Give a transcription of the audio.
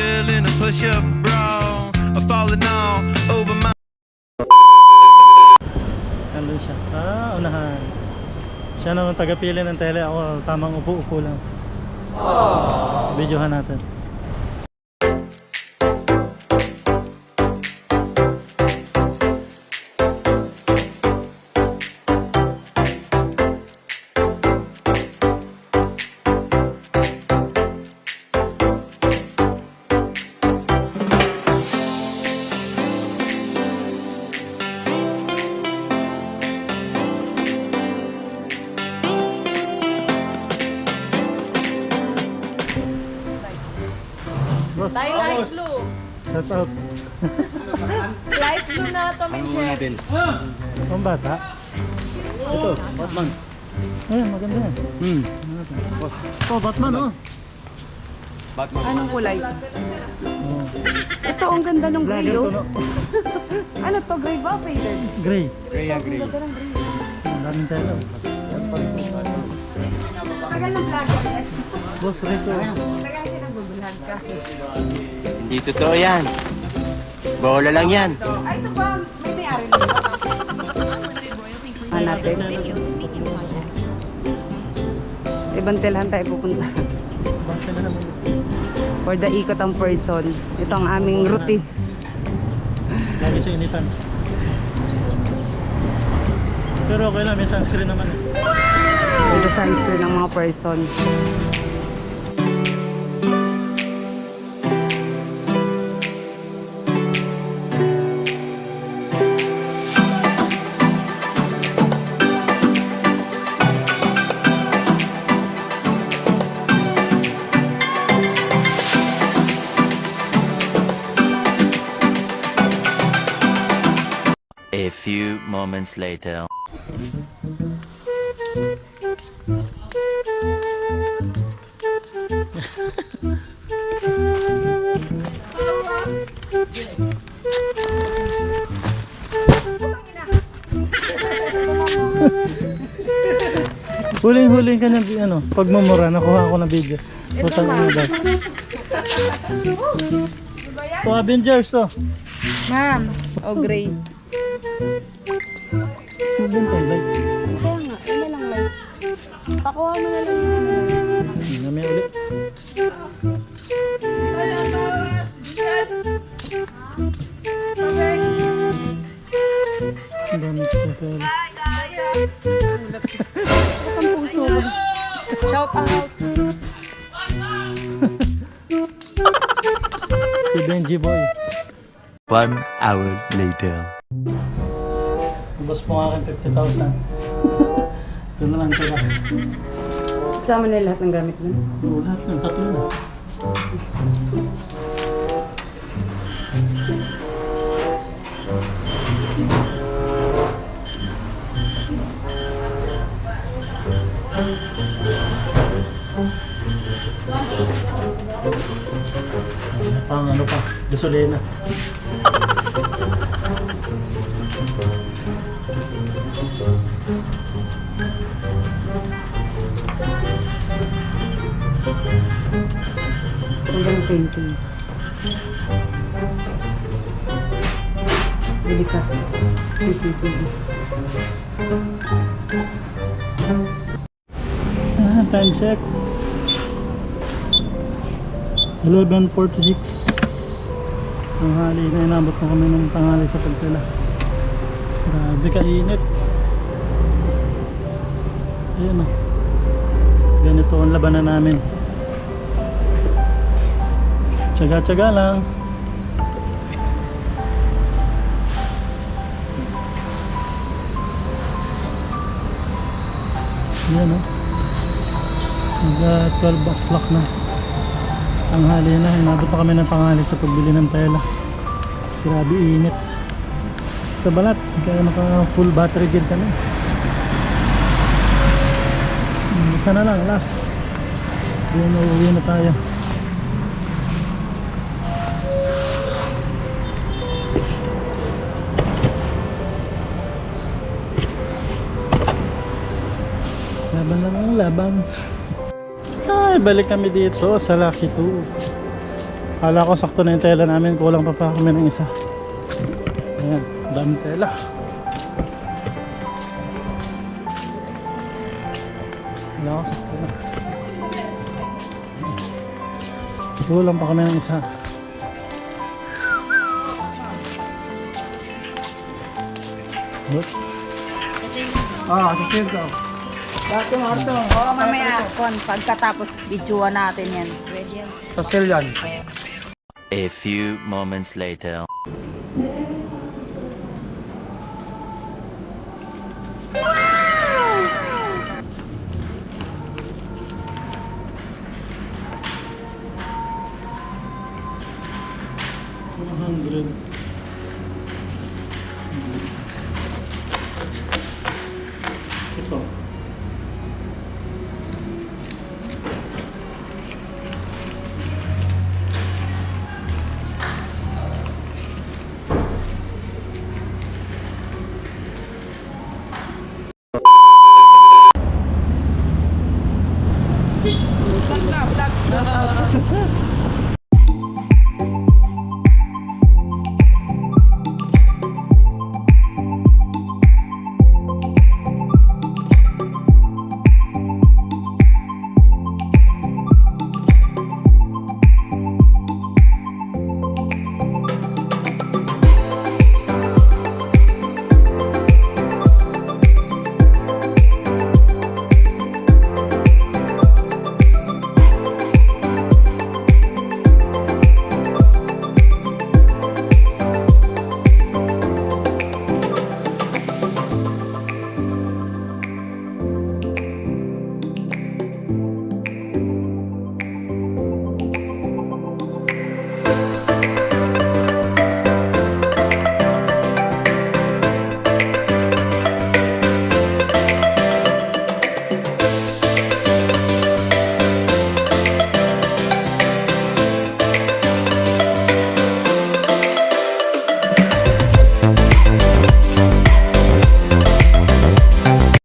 girl in a push-up bra, falling all over my. Nandun siya sa unahan. Siya naman tagapili ng tele. Ako tamang upo-upo lang. Videohan natin. Tayo light blue. Shout out. Light blue na to, Minche. Ang bata. Ito, Batman. Ayan, maganda yan. Oh, Batman oh. Batman. Anong kulay? Oh. Ito, ang ganda ng gray, Vlogger to, oh. no? Ano to, gray ba? Faded? Gray. Gray yan, gray. Ganda ng gray. Ang daming tele. Tagal ng vlogger, eh. Boss Rico. Tagal siya nagbablog kasi. Hindi totoo yan. Bola lang yan. Ay, ito ba? May may-ari na ito. Hanapin. Ibang telhan tayo pupunta. Bakit na naman? For the ikot ang person. Ito ang aming routine. Lagi sa initan. Pero okay lang, may sunscreen naman eh. For the sunscreen ng mga person. A few moments later. Huling-huling ka ng ano, pagmumura, nakuha ako ng video. Putang ina ba? To Avengers to. Ma'am. O gray. Smooth din tayo, like. Kaya nga, ina lang light. Pakuha mo na lang yun. Namaya ulit. Ang dami ko sa tele. Ang puso. Shout out. Si Benji Boy. 1 hour later. Ubos po nga akin 50,000. Ito na lang tira. Sama na lahat ng gamit mo. Oo, lahat ng tatlo na. Pang ano pa, gasolina. Hanggang painting. Bili ka. CCTV. Time check 11:46. Tanghali na, inabot na kami ng tanghali sa Pagtila. Grabe kainit. Ayan o, ganito ang labanan namin. Tsaga-tsaga lang. Ayan o, mag 12 o'clock na. Tanghali na, inabot na kami ng tanghali sa pagbili ng tela. Grabe init sa balat, kaya naka full battery gear kami. Isa na lang, last. Then uuwi na tayo. Laban lang ang laban. Ay, balik kami dito sa Lucky 2. Kala ko sakto na yung tela namin, kulang pa kami ng isa. Ayan, daming tela. Kala ko sakto na. Kulang pa kami ng isa. What? Sa sale ka. Oo, mamaya, pagkatapos, videoan natin yan. Pwede yan. Sa sale yan. A few moments later. $100.